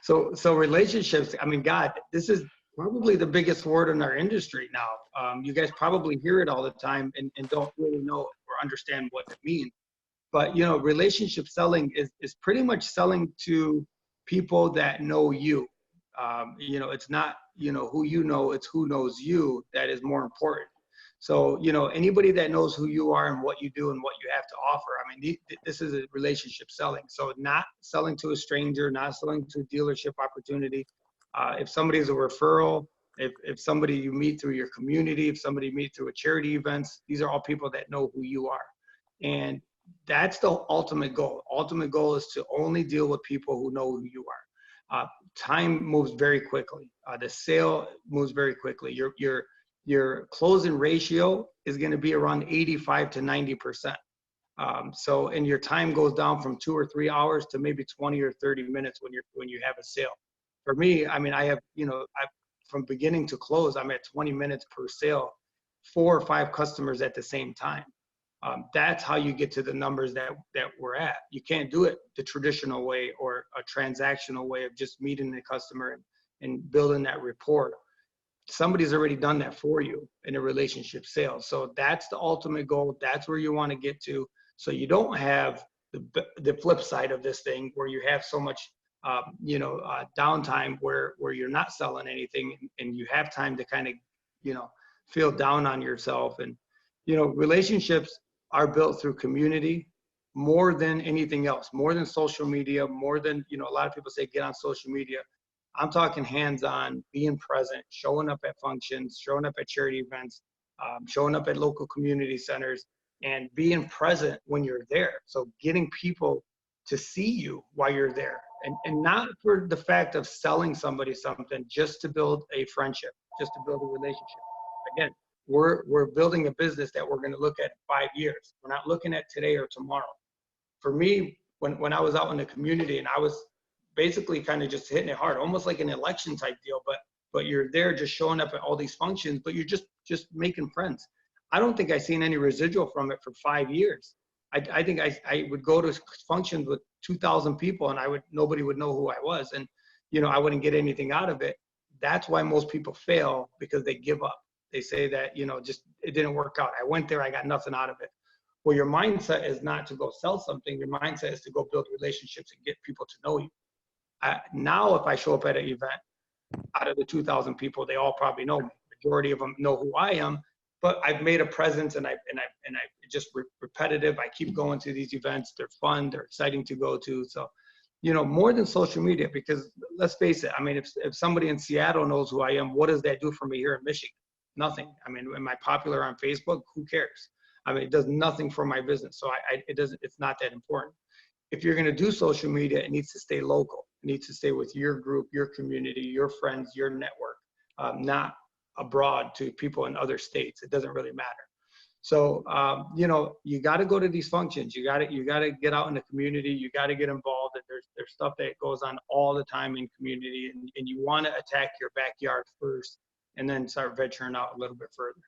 So relationships, I mean, God, this is probably the biggest word in our industry now. You guys probably hear it all the time and don't really know or understand what it means. But, you know, relationship selling is pretty much selling to people that know you. You know, it's not, you know, who you know, it's who knows you that is more important. So, you know, anybody that knows who you are and what you do and what you have to offer, I mean, this is a relationship selling. So not selling to a stranger, not selling to a dealership opportunity. If somebody's a referral, if somebody you meet through your community, if somebody you meet through a charity events, these are all people that know who you are. And that's the ultimate goal. Ultimate goal is to only deal with people who know who you are. Time moves very quickly. The sale moves very quickly. Your closing ratio is going to be around 85 to 90%. So, and your time goes down from 2 or 3 hours to maybe 20 or 30 minutes when you have a sale. For me, I mean, I have, you know, from beginning to close, I'm at 20 minutes per sale, 4 or 5 customers at the same time. That's how you get to the numbers that we're at. You can't do it the traditional way or a transactional way of just meeting the customer and building that rapport. Somebody's already done that for you in a relationship sale. So that's the ultimate goal. That's where you want to get to. So you don't have the flip side of this thing where you have so much, downtime where you're not selling anything and you have time to kind of, you know, feel down on yourself. And, you know, relationships are built through community more than anything else, more than social media, more than, you know, a lot of people say get on social media. I'm talking hands-on, being present, showing up at functions, showing up at charity events, showing up at local community centers, and being present when you're there. So getting people to see you while you're there, and not for the fact of selling somebody something, just to build a friendship, just to build a relationship. Again, we're building a business that we're going to look at in 5 years. We're not looking at today or tomorrow. For me, when I was out in the community and I was basically kind of just hitting it hard, almost like an election type deal, but you're there just showing up at all these functions, but you're just making friends. I don't think I seen any residual from it for 5 years. I think I would go to functions with 2,000 people and nobody would know who I was. And, you know, I wouldn't get anything out of it. That's why most people fail, because they give up. They say that, you know, just, it didn't work out. I went there, I got nothing out of it. Well, your mindset is not to go sell something. Your mindset is to go build relationships and get people to know you. Now, if I show up at an event, out of the 2,000 people, they all probably know me. Majority of them know who I am, but I've made a presence and I just repetitive. I keep going to these events. They're fun. They're exciting to go to. So, you know, more than social media, because let's face it. I mean, if somebody in Seattle knows who I am, what does that do for me here in Michigan? Nothing. I mean, am I popular on Facebook? Who cares? I mean, it does nothing for my business. So it's not that important. If you're going to do social media, it needs to stay local. It needs to stay with your group, your community, your friends, your network, not abroad to people in other states. It doesn't really matter. So, you know, you got to go to these functions. You got to get out in the community. You got to get involved. And there's stuff that goes on all the time in community, and you want to attack your backyard first, and then start venturing out a little bit further.